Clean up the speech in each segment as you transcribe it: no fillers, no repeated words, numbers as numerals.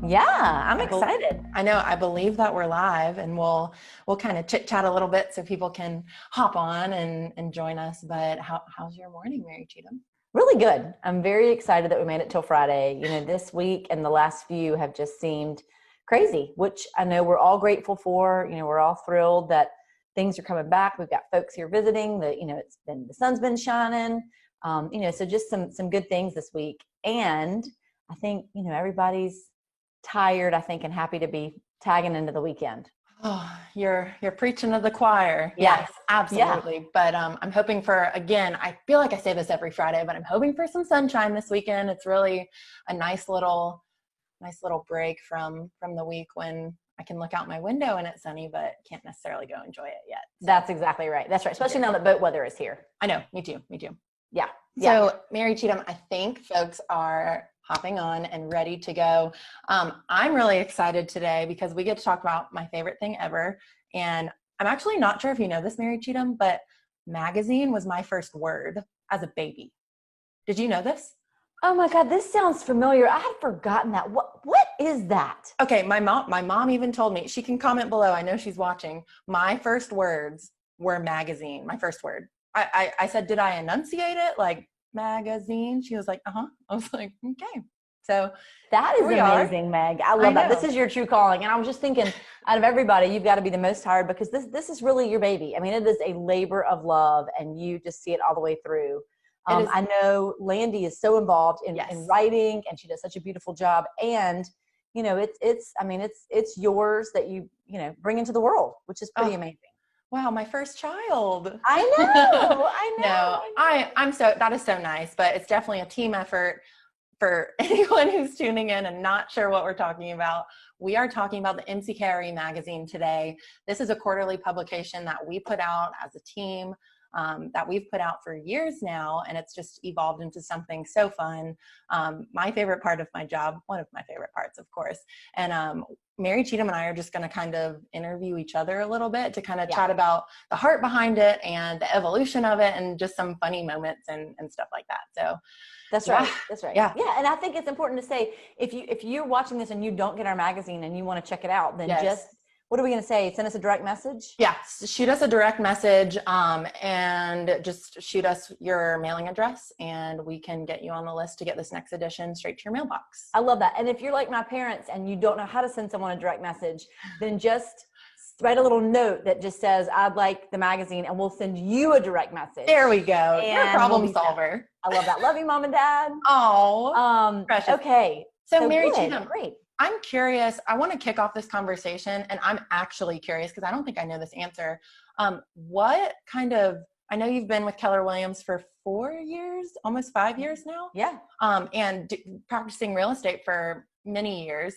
Yeah, I'm excited. I know, I believe that we're live, and we'll kind of chit chat a little bit so people can hop on and join us. But how's your morning, Mary Cheatham? Really good. I'm very excited that we made it till Friday. You know, this week and the last few have just seemed crazy, which I know we're all grateful for. You know, we're all thrilled that things are coming back. We've got folks here visiting. The sun's been shining. So just some good things this week. And I think, everybody's tired, I think, and happy to be tagging into the weekend. Oh, you're preaching to the choir. Yeah. Yes, absolutely. Yeah. But I'm hoping for, again, I feel like I say this every Friday, but I'm hoping for some sunshine this weekend. It's really a nice little break from the week when I can look out my window and it's sunny, but can't necessarily go enjoy it yet. So. That's exactly right. That's right. Especially now that boat weather is here. I know. Me too. Yeah. So Mary Cheatham, I think folks are hopping on and ready to go. I'm really excited today because we get to talk about my favorite thing ever. And I'm actually not sure if you know this, Mary Cheatham, but magazine was my first word as a baby. Did you know this? Oh my God, this sounds familiar. I had forgotten that. What is that? Okay, my mom even told me. She can comment below. I know she's watching. My first words were magazine. My first word. I said, did I enunciate it? Like, magazine? She was like, uh-huh. I was like, okay. So that is amazing, Meg. I love that. This is your true calling. And I was just thinking, out of everybody, you've got to be the most tired because this is really your baby. I mean, it is a labor of love and you just see it all the way through. I know Landy is so involved in writing and she does such a beautiful job. And, it's yours that you bring into the world, which is pretty amazing. Wow, my first child. I know. No, I'm that is so nice, but it's definitely a team effort for anyone who's tuning in and not sure what we're talking about. We are talking about the MCKRE Magazine today. This is a quarterly publication that we put out as a team, that we've put out for years now, and it's just evolved into something so fun. My favorite part of my job, one of my favorite parts, of course. And Mary Cheatham and I are just going to kind of interview each other a little bit to kind of chat about the heart behind it and the evolution of it and just some funny moments and stuff like that. So that's right. That's right. Yeah. And I think it's important to say, if you're watching this and you don't get our magazine and you want to check it out, then what are we going to say? Send us a direct message? Yeah, shoot us a direct message and just shoot us your mailing address and we can get you on the list to get this next edition straight to your mailbox. I love that. And if you're like my parents and you don't know how to send someone a direct message, then just write a little note that just says, I'd like the magazine, and we'll send you a direct message. There we go. You're a problem solver. I love that. Love you, Mom and Dad. Oh, precious. Okay. So Mary Cheatham, great. I'm curious. I want to kick off this conversation, and I'm actually curious because I don't think I know this answer. I know you've been with Keller Williams for 4 years, almost 5 years now. Yeah. And practicing real estate for many years.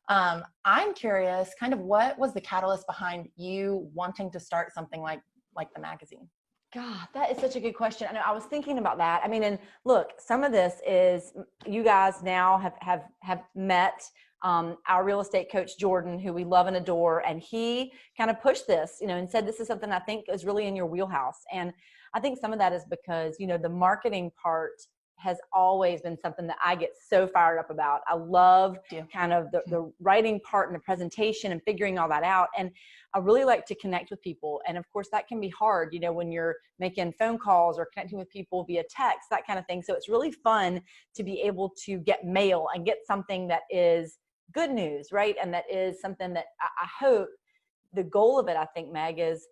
I'm curious, kind of what was the catalyst behind you wanting to start something like the magazine? God, that is such a good question. I know I was thinking about that. I mean, and look, some of this is you guys now have met our real estate coach, Jordan, who we love and adore. And he kind of pushed this, and said, this is something I think is really in your wheelhouse. And I think some of that is because, the marketing part has always been something that I get so fired up about. I love kind of the writing part and the presentation and figuring all that out. And I really like to connect with people. And of course that can be hard, when you're making phone calls or connecting with people via text, that kind of thing. So it's really fun to be able to get mail and get something that is good news, right? And that is something that I hope the goal of it, I think, Meg, is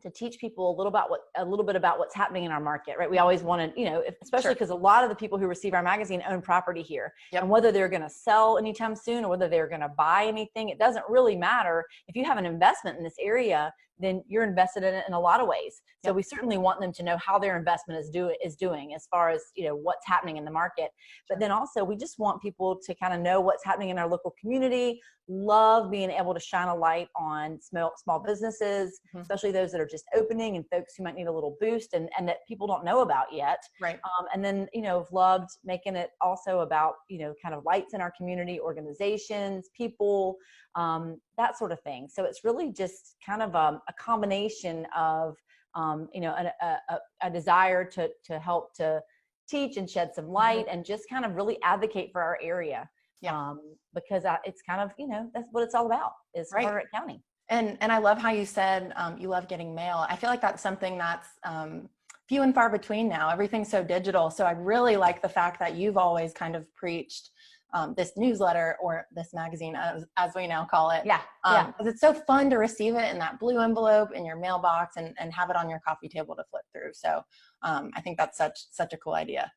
to teach people a little bit about what's happening in our market, right? We always want to, especially because a lot of the people who receive our magazine own property here. And whether they're going to sell anytime soon or whether they're going to buy anything, it doesn't really matter. If you have an investment in this area, then you're invested in it in a lot of ways. So we certainly want them to know how their investment is doing as far as, what's happening in the market. But then also we just want people to kind of know what's happening in our local community, love being able to shine a light on small businesses, especially those that are just opening and folks who might need a little boost and that people don't know about yet. Right. And then, I've loved making it also about, kind of lights in our community, organizations, people, that sort of thing. So it's really just kind of a combination of, a desire to help to teach and shed some light and just kind of really advocate for our area. because it's kind of, that's what it's all about, is Right. Carteret County. And I love how you said you love getting mail. I feel like that's something that's few and far between now. Everything's so digital. So I really like the fact that you've always kind of preached this newsletter, or this magazine, as we now call it. Yeah. Because it's so fun to receive it in that blue envelope in your mailbox, and have it on your coffee table to flip through. So I think that's such a cool idea.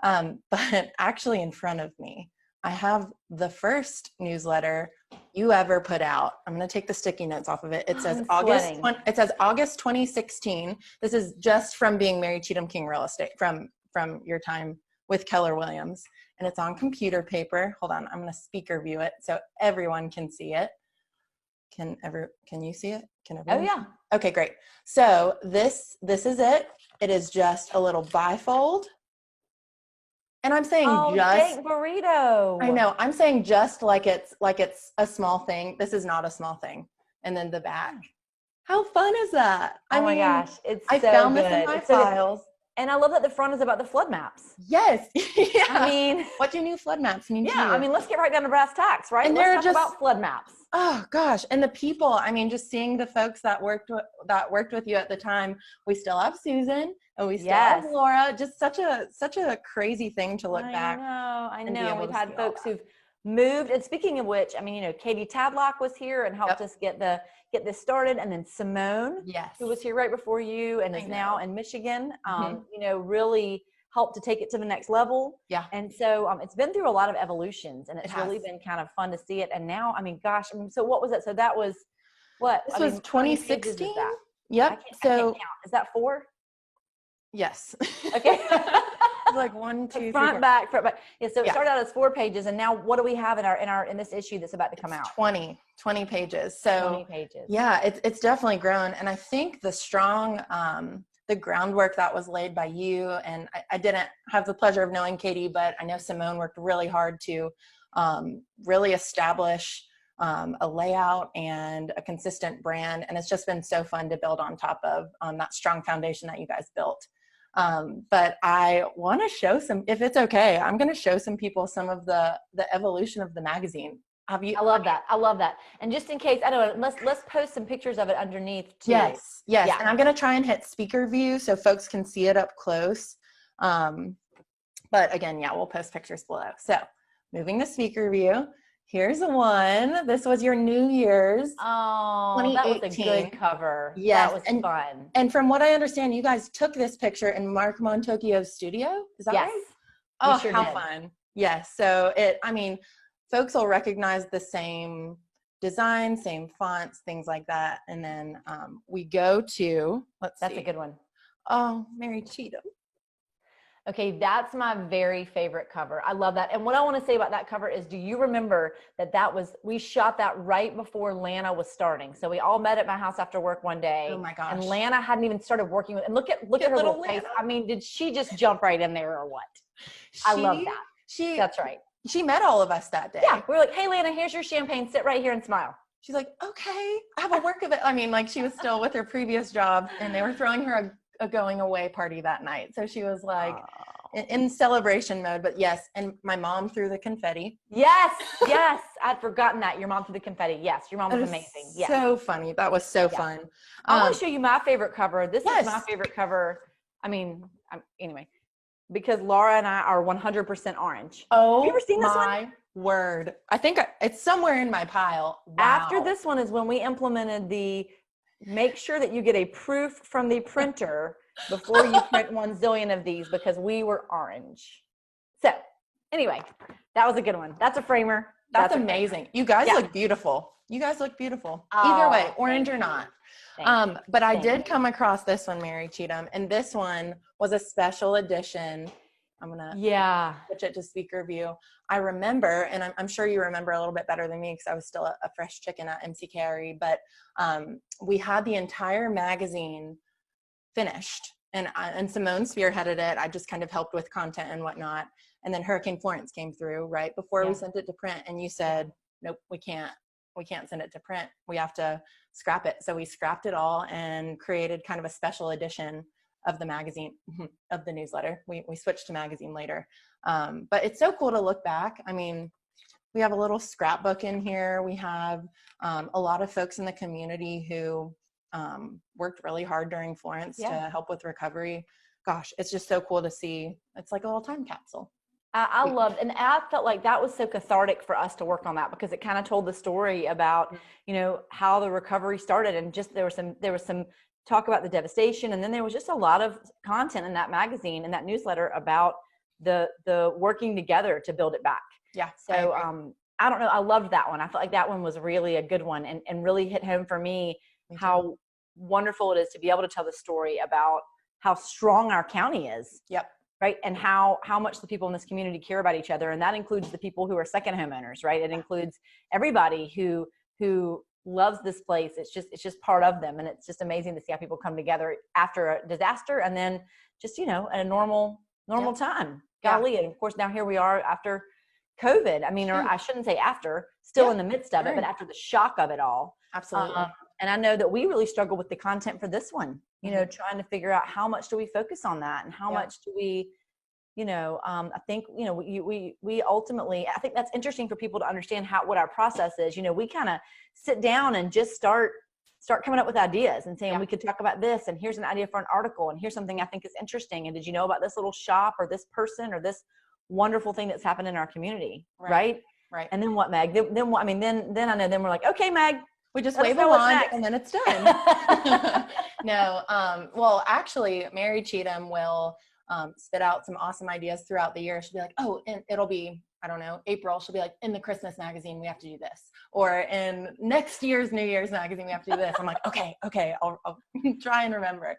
But actually, in front of me, I have the first newsletter you ever put out. I'm going to take the sticky notes off of it. It says August 2016. This is just from being Mary Cheatham King Real Estate, from your time with Keller Williams. And it's on computer paper. Hold on, I'm going to speaker view it so everyone can see it. Can you see it? Can everyone? Oh yeah. Okay, great. So this is it. It is just a little bifold. And I'm saying just burrito. I know. I'm saying just like it's a small thing. This is not a small thing. And then the back. How fun is that? Oh my gosh, I found this in my files. And I love that the front is about the flood maps. Yes. Yeah. I mean, what do new flood maps mean to you? Yeah, I mean, let's get right down to brass tacks, right? And let's talk about flood maps. Oh gosh, and the people. I mean, just seeing the folks that worked with you at the time. We still have Susan, and we still have Laura. Just such a crazy thing to look back. I know. We've had folks who've moved. And speaking of which, I mean, Katie Tadlock was here and helped us get this started, and then Simone, who was here right before you and is now in Michigan, really helped to take it to the next level. Yeah. And so it's been through a lot of evolutions, and it's really been kind of fun to see it. And now, I mean, gosh, so what was it? So that was what? This was 2016. Yep. I can't count. Is that 4? Yes. Okay. It's like 1, 2, front, back. Yeah. So it started out as 4 pages, and now what do we have in this issue that's about to come out? 20 pages. So 20 pages. Yeah, it's definitely grown, and I think the strong the groundwork that was laid by you, and I didn't have the pleasure of knowing Katie, but I know Simone worked really hard to really establish a layout and a consistent brand, and it's just been so fun to build on top of that strong foundation that you guys built. But I want to show if it's okay, I'm going to show some people some of the evolution of the magazine. I love that. And just in case, I don't know, let's post some pictures of it underneath too. Yes. Yeah. And I'm going to try and hit speaker view so folks can see it up close. But again, we'll post pictures below. So moving to speaker view, here's one. This was your New Year's. Oh, that was a good cover. Yes. That was fun. And from what I understand, you guys took this picture in Mark Montocchio's studio. Is that right? Oh, how fun. Yes. So folks will recognize the same design, same fonts, things like that. And then we go to, That's a good one. Oh, Mary Cheatham. Okay, that's my very favorite cover. I love that. And what I want to say about that cover is, do you remember we shot that right before Lana was starting. So we all met at my house after work one day. Oh my gosh. And Lana hadn't even started working with, and look at her little face. I mean, did she just jump right in there or what? I love that. That's right. She met all of us that day. Yeah, we were like, hey, Lana, here's your champagne. Sit right here and smile. She's like, okay, I have a work of it. I mean, like she was still with her previous job, and they were throwing her a going away party that night. So she was like in celebration mode, but yes. And my mom threw the confetti. Yes. I'd forgotten that. Your mom threw the confetti. Yes. Your mom was amazing. Yes. So funny. That was so fun. I want to show you my favorite cover. This is my favorite cover. I mean, anyway, because Laura and I are 100% orange. Oh, have you ever seen this one? My word. I think it's somewhere in my pile. Wow. After this one is when we implemented make sure that you get a proof from the printer before you print 1 zillion of these, because we were orange. So anyway, that was a good one. That's a framer. That's amazing. You guys look beautiful. Either way, orange or not. But I did come across this one, Mary Cheatham, and this one was a special edition. I'm going to switch it to speaker view. I remember, and I'm sure you remember a little bit better than me because I was still a fresh chicken at MCKRE, but we had the entire magazine finished, and Simone spearheaded it. I just kind of helped with content and whatnot. And then Hurricane Florence came through right before we sent it to print, and you said, nope, we can't send it to print. We have to scrap it. So we scrapped it all and created kind of a special edition of the magazine, of the newsletter. We switched to magazine later. But it's so cool to look back. I mean, we have a little scrapbook in here. We have a lot of folks in the community who worked really hard during Florence to help with recovery. Gosh, it's just so cool to see. It's like a little time capsule. I loved, and I felt like that was so cathartic for us to work on that, because it kind of told the story about, you know, how the recovery started, and just there was some talk about the devastation, and then there was just a lot of content in that magazine and that newsletter about the working together to build it back. Yeah. So I don't know, I loved that one. I felt like that one was really a good one, and really hit home for me how wonderful it is to be able to tell the story about how strong our county is. Yep. Right. And how much the people in this community care about each other. And that includes the people who are second homeowners, right? It includes everybody who loves this place. It's just part of them. And it's just amazing to see how people come together after a disaster, and then just, you know, at a normal time. Golly. And of course, now here we are after COVID. I mean, or I shouldn't say after, still in the midst of it, but after the shock of it all. Absolutely. And I know that we really struggle with the content for this one, you know, trying to figure out how much do we focus on that, and how much do we, you know, I think, you know, we ultimately, I think that's interesting for people to understand what our process is. You know, we kind of sit down and just start coming up with ideas and saying, we could talk about this, and here's an idea for an article, and here's something I think is interesting. And did you know about this little shop, or this person, or this wonderful thing that's happened in our community? Right. And then what, Meg? Then what? I mean, then I know, then we're like, okay, Meg, we just wave a wand and then it's done. No. Well, actually, Mary Cheatham will spit out some awesome ideas throughout the year. She'll be like, oh, and it'll be, I don't know, April. She'll be like, in the Christmas magazine, we have to do this. Or in next year's New Year's magazine, we have to do this. I'm like, okay, I'll try and remember.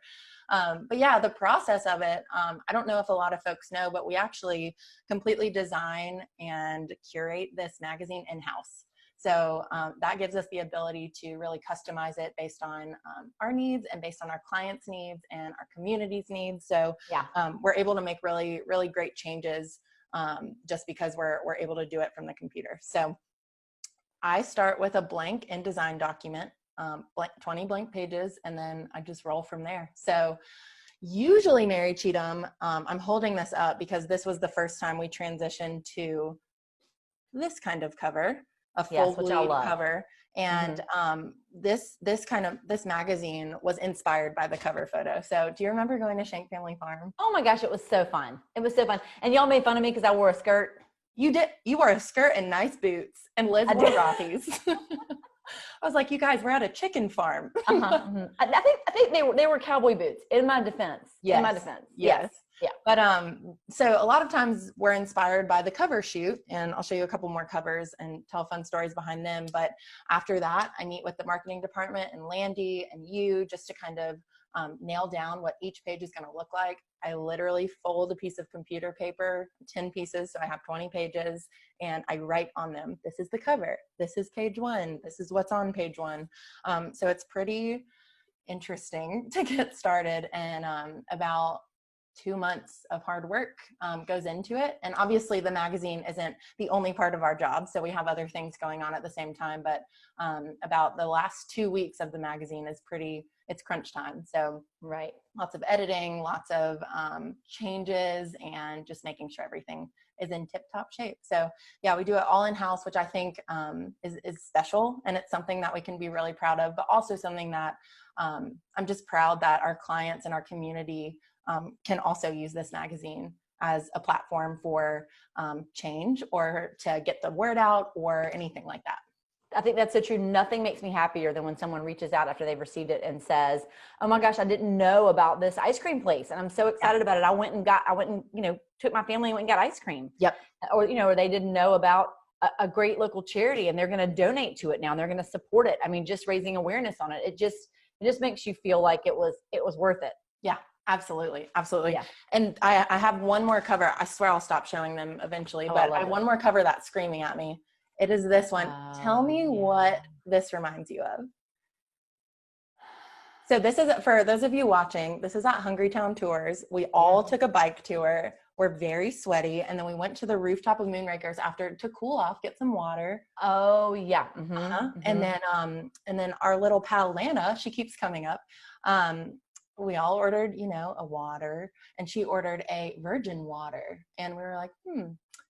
But yeah, the process of it, I don't know if a lot of folks know, but we actually completely design and curate this magazine in-house. So that gives us the ability to really customize it based on our needs, and based on our clients' needs and our community's needs. So we're able to make really, really great changes just because we're able to do it from the computer. So I start with a blank InDesign document, 20 blank pages, and then I just roll from there. So usually, Mary Cheatham, I'm holding this up because this was the first time we transitioned to this kind of cover. A full bleed cover. And this magazine was inspired by the cover photo. So do you remember going to Shank Family Farm? Oh my gosh, it was so fun. It was so fun. And y'all made fun of me because I wore a skirt. You did. You wore a skirt and nice boots, and Liz wore Rothy's. I was like, you guys, we're at a chicken farm. I think they were cowboy boots, in my defense. Yes. In my defense. Yes. Yeah. But so a lot of times we're inspired by the cover shoot, and I'll show you a couple more covers and tell fun stories behind them. But after that, I meet with the marketing department and Landy and you just to kind of nail down what each page is going to look like. I literally fold a piece of computer paper, 10 pieces, so I have 20 pages, and I write on them, this is the cover, this is page 1, this is what's on page 1. So it's pretty interesting to get started, and about 2 months of hard work goes into it. And obviously the magazine isn't the only part of our job, so we have other things going on at the same time, but about the last 2 weeks of the magazine is it's crunch time. So lots of editing, lots of changes, and just making sure everything is in tip-top shape. So yeah, we do it all in-house, which I think is special, and it's something that we can be really proud of, but also something that I'm just proud that our clients and our community can also use this magazine as a platform for change, or to get the word out, or anything like that. I think that's so true. Nothing makes me happier than when someone reaches out after they've received it and says, oh my gosh, I didn't know about this ice cream place, and I'm so excited about it. I went and took my family and went and got ice cream. Or, or they didn't know about a great local charity, and they're going to donate to it now, and they're going to support it. I mean, just raising awareness on it. It just makes you feel like it was worth it. Yeah. Absolutely. Yeah. And I have one more cover. I swear I'll stop showing them eventually, but I have one more cover that's screaming at me. It is this one. Tell me what this reminds you of. So this is, for those of you watching, this is at Hungry Town Tours. We all took a bike tour. We're very sweaty. And then we went to the rooftop of Moonrakers after to cool off, get some water. Oh yeah. And then our little pal Lana, she keeps coming up. we all ordered, you know, a water, and she ordered a virgin water. And we were like,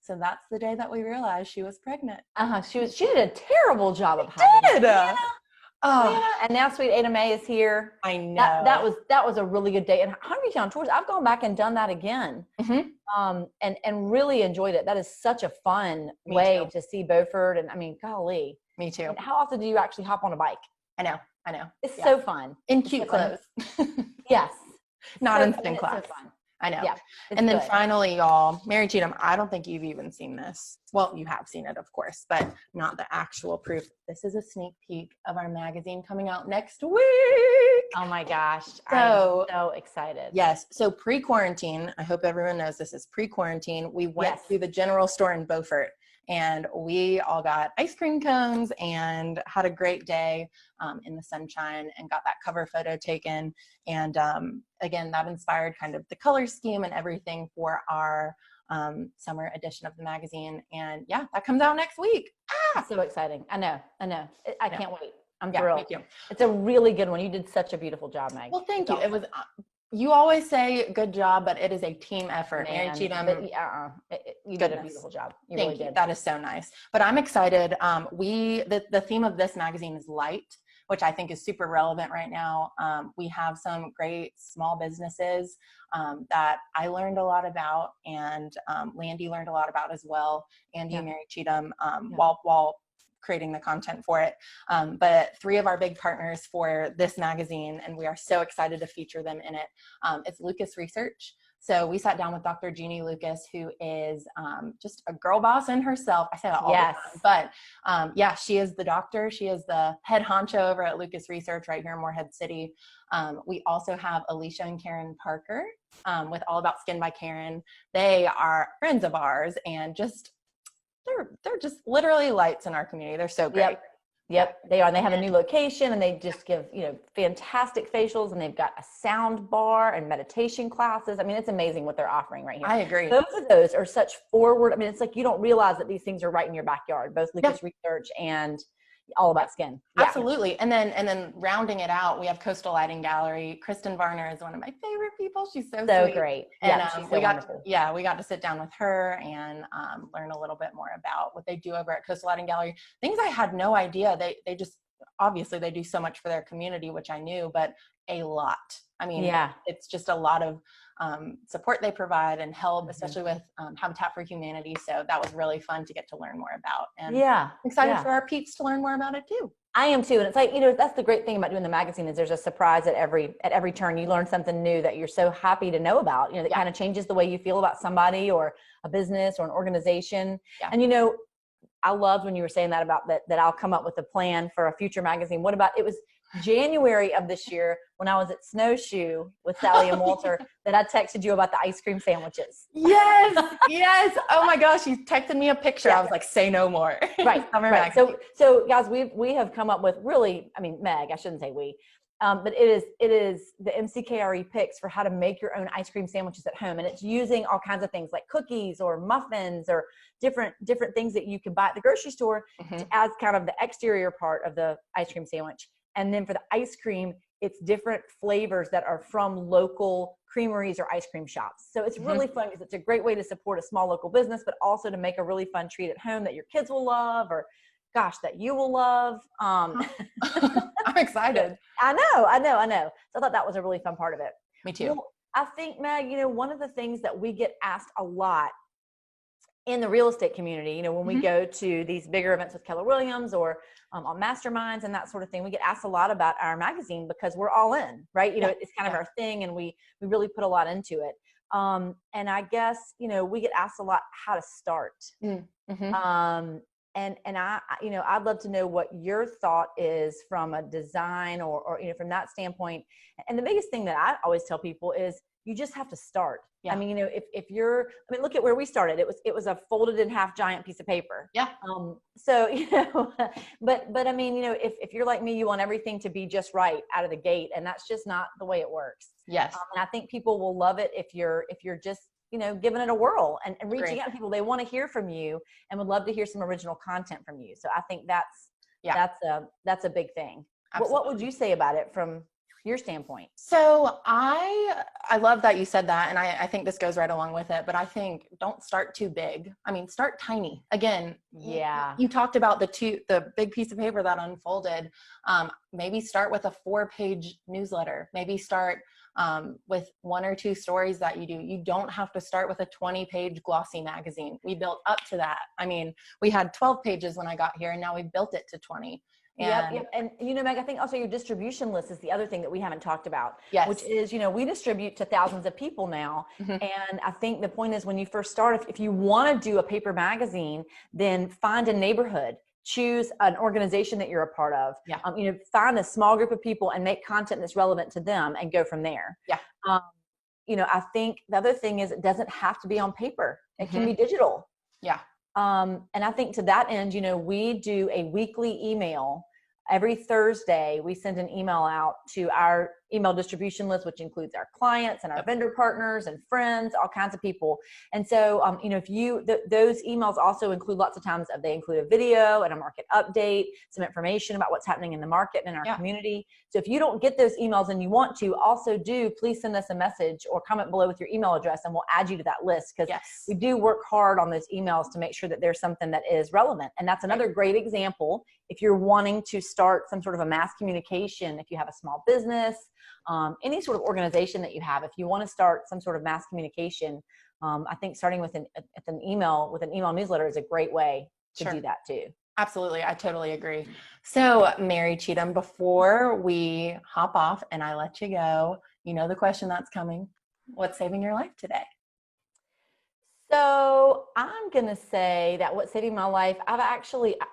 so that's the day that we realized she was pregnant. She did a terrible job of hiding it. Oh, and now Sweet Ada May is here. I know. That was a really good day. And Hungry Town Tours, I've gone back and done that again. And really enjoyed it. That is such a fun way to see Beaufort. And I mean, golly. Me too. And how often do you actually hop on a bike? I know. It's so fun. In cute clothes. Yes. Not in spin class. So fun. I know. Yeah, and then finally, y'all, Mary Cheatham, I don't think you've even seen this. Well, you have seen it, of course, but not the actual proof. This is a sneak peek of our magazine coming out next week. Oh my gosh. I'm so excited. Yes. So pre-quarantine, I hope everyone knows this is pre-quarantine. We went to the general store in Beaufort, and we all got ice cream cones and had a great day in the sunshine and got that cover photo taken. And again, that inspired kind of the color scheme and everything for our summer edition of the magazine. And yeah, that comes out next week. So exciting. I know. I can't wait. I'm thrilled. Me too. It's a really good one. You did such a beautiful job, Meg. Well, thank you. Awesome. It was. You always say good job, but it is a team effort. Mary Cheatham, you did a beautiful job. Thank you. That is so nice. But I'm excited. The theme of this magazine is light, which I think is super relevant right now. We have some great small businesses that I learned a lot about, and Landy learned a lot about as well. Andy and Mary Cheatham, while creating the content for it. But 3 of our big partners for this magazine, and we are so excited to feature them in it. It's Lucas Research. So we sat down with Dr. Jeannie Lucas, who is just a girl boss in herself. I say that all the time, but she is the doctor. She is the head honcho over at Lucas Research right here in Morehead City. We also have Alicia and Karen Parker with All About Skin by Karen. They are friends of ours, and just they're just literally lights in our community. They're so great. Yep, they are. And they have a new location, and they just give, fantastic facials, and they've got a sound bar and meditation classes. I mean, it's amazing what they're offering right here. I agree. Both of those are such forward. I mean, it's like you don't realize that these things are right in your backyard, both Lucas Research and All About Skin. Absolutely. And then rounding it out, we have Coastal Lighting Gallery. Kristen Varner is one of my favorite people. She's so sweet. Great. And we got to sit down with her and learn a little bit more about what they do over at Coastal Lighting Gallery. Things I had no idea. They just, obviously they do so much for their community, which I knew, but a lot. I mean, it's just a lot of support they provide and help, especially with Habitat for Humanity. So that was really fun to get to learn more about. And excited for our peeps to learn more about it too. I am too. And it's like, that's the great thing about doing the magazine is there's a surprise at every turn. You learn something new that you're so happy to know about, that kind of changes the way you feel about somebody or a business or an organization. Yeah. And, I loved when you were saying that about that I'll come up with a plan for a future magazine. What about, it was January of this year when I was at Snowshoe with Sally and Walter that I texted you about the ice cream sandwiches. Yes. Oh my gosh. You texted me a picture. I was like, say no more. Right. So guys, we have come up with really, Meg, I shouldn't say we, but it is the MCKRE picks for how to make your own ice cream sandwiches at home. And it's using all kinds of things like cookies or muffins or different things that you can buy at the grocery store as kind of the exterior part of the ice cream sandwich. And then for the ice cream, it's different flavors that are from local creameries or ice cream shops. So it's really fun because it's a great way to support a small local business, but also to make a really fun treat at home that your kids will love or that you will love. I'm excited. I know. So I thought that was a really fun part of it. Me too. Well, I think, Meg, one of the things that we get asked a lot in the real estate community, when we go to these bigger events with Keller Williams or on masterminds and that sort of thing, we get asked a lot about our magazine because we're all in, right? It's kind of our thing, and we really put a lot into it. And I guess, we get asked a lot how to start. And I'd love to know what your thought is from a design or from that standpoint. And the biggest thing that I always tell people is you just have to start. Yeah. If you're, look at where we started. It was a folded in half giant piece of paper. Yeah. But if you're like me, you want everything to be just right out of the gate, and that's just not the way it works. Yes. And I think people will love it if you're just, giving it a whirl and reaching out to people. They want to hear from you and would love to hear some original content from you. So I think that's a big thing. What would you say about it from your standpoint? So I love that you said that. And I think this goes right along with it, but I think don't start too big. I mean, start tiny. Again, Yeah. you talked about the big piece of paper that unfolded. Maybe start with a 4-page newsletter. Maybe start with 1 or 2 stories that you do. You don't have to start with a 20-page glossy magazine. We built up to that. I mean, we had 12 pages when I got here, and now we built it to 20. Yep. And Meg, I think also your distribution list is the other thing that we haven't talked about, Yes. which is, we distribute to thousands of people now. And I think the point is when you first start, if you want to do a paper magazine, then find a neighborhood, choose an organization that you're a part of, find a small group of people and make content that's relevant to them and go from there. Yeah. I think the other thing is it doesn't have to be on paper. It can be digital. Yeah. And I think to that end, we do a weekly email. Every Thursday, we send an email out to our email distribution list, which includes our clients and our vendor partners and friends, all kinds of people. And so, those emails also include lots of times they include a video and a market update, some information about what's happening in the market and in our community. So if you don't get those emails and you want to, please send us a message or comment below with your email address and we'll add you to that list, because we do work hard on those emails to make sure that there's something that is relevant. And that's another great example. If you're wanting to start some sort of a mass communication, if you have a small business, any sort of organization that you have, if you want to start some sort of mass communication, I think starting with an email newsletter is a great way to do that too. Absolutely. I totally agree. So Mary Cheatham, before we hop off and I let you go, the question that's coming, what's saving your life today? So I'm going to say that what's saving my life, I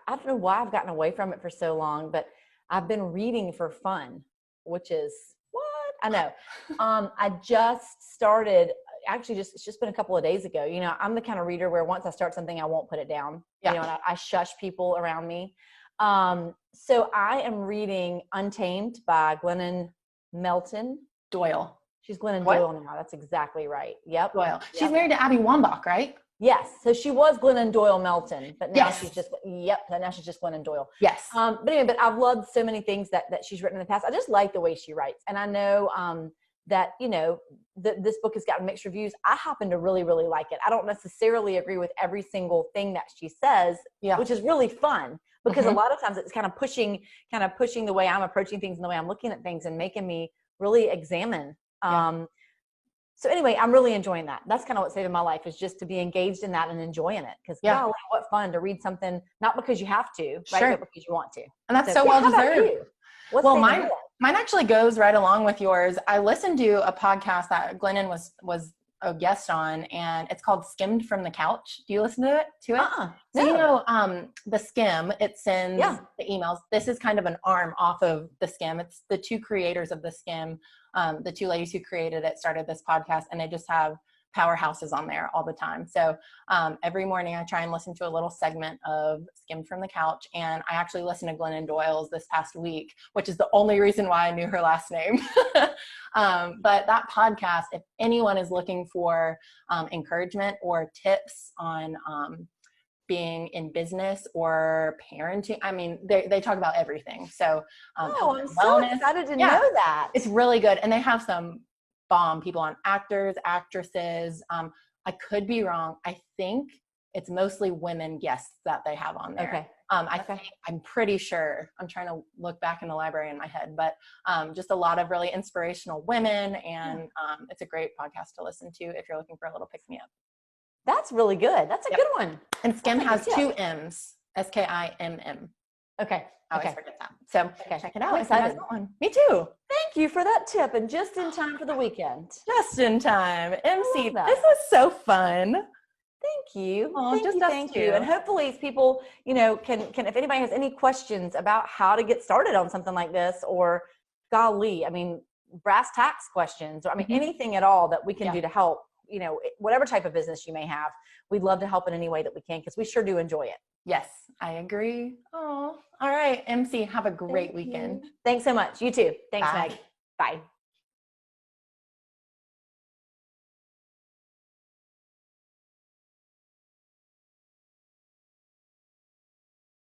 don't know why I've gotten away from it for so long, but I've been reading for fun, which is what? I know. I just started, it's just been a couple of days ago. I'm the kind of reader where once I start something, I won't put it down. And I shush people around me. So I am reading Untamed by Glennon Melton. Doyle. She's Glennon Doyle now. That's exactly right. Yep. Doyle. She's married to Abby Wambach, right? Yes. So she was Glennon Doyle Melton, but now she's just, now she's just Glennon Doyle. Yes. But anyway, but I've loved so many things that she's written in the past. I just like the way she writes. And I know that, this book has gotten mixed reviews. I happen to really, really like it. I don't necessarily agree with every single thing that she says, which is really fun because a lot of times it's kind of pushing the way I'm approaching things and the way I'm looking at things and making me really examine. So anyway, I'm really enjoying that. That's kind of what's saving my life, is just to be engaged in that and enjoying it. Because golly, what fun to read something, not because you have to, right? But because you want to. And that's so well deserved. Well, mine actually goes right along with yours. I listened to a podcast that Glennon was a guest on, and it's called Skimmed from the Couch. Do you listen to it? So the Skim, it sends the emails. This is kind of an arm off of the Skim. It's the 2 creators of the Skim. The 2 ladies who created it started this podcast, and they just have powerhouses on there all the time. So every morning I try and listen to a little segment of Skimmed from the Couch, and I actually listened to Glennon Doyle's this past week, which is the only reason why I knew her last name. But that podcast, if anyone is looking for encouragement or tips on being in business or parenting, I mean, they talk about everything. So I'm so excited to know that. It's really good. And they have some bomb people on, actors, actresses. I could be wrong. I think it's mostly women guests that they have on there. Okay. I'm pretty sure. I'm trying to look back in the library in my head, but just a lot of really inspirational women, and it's a great podcast to listen to if you're looking for a little pick-me-up. That's really good. That's a good one. And Skim has 2 M's, SKIMM. Okay. I always forget that. So check it out. I'm excited. Me too. Thank you for that tip, and just in time for the weekend. Just in time. MC, this was so fun. Thank you. Oh, thank you. And hopefully people, can, if anybody has any questions about how to get started on something like this, or golly, I mean, brass tacks questions, or anything at all that we can do to help, whatever type of business you may have, we'd love to help in any way that we can, because we sure do enjoy it. Yes, I agree. Oh, all right. MC, have a great weekend. Thanks so much. You too. Thanks, Bye. Meg. Bye.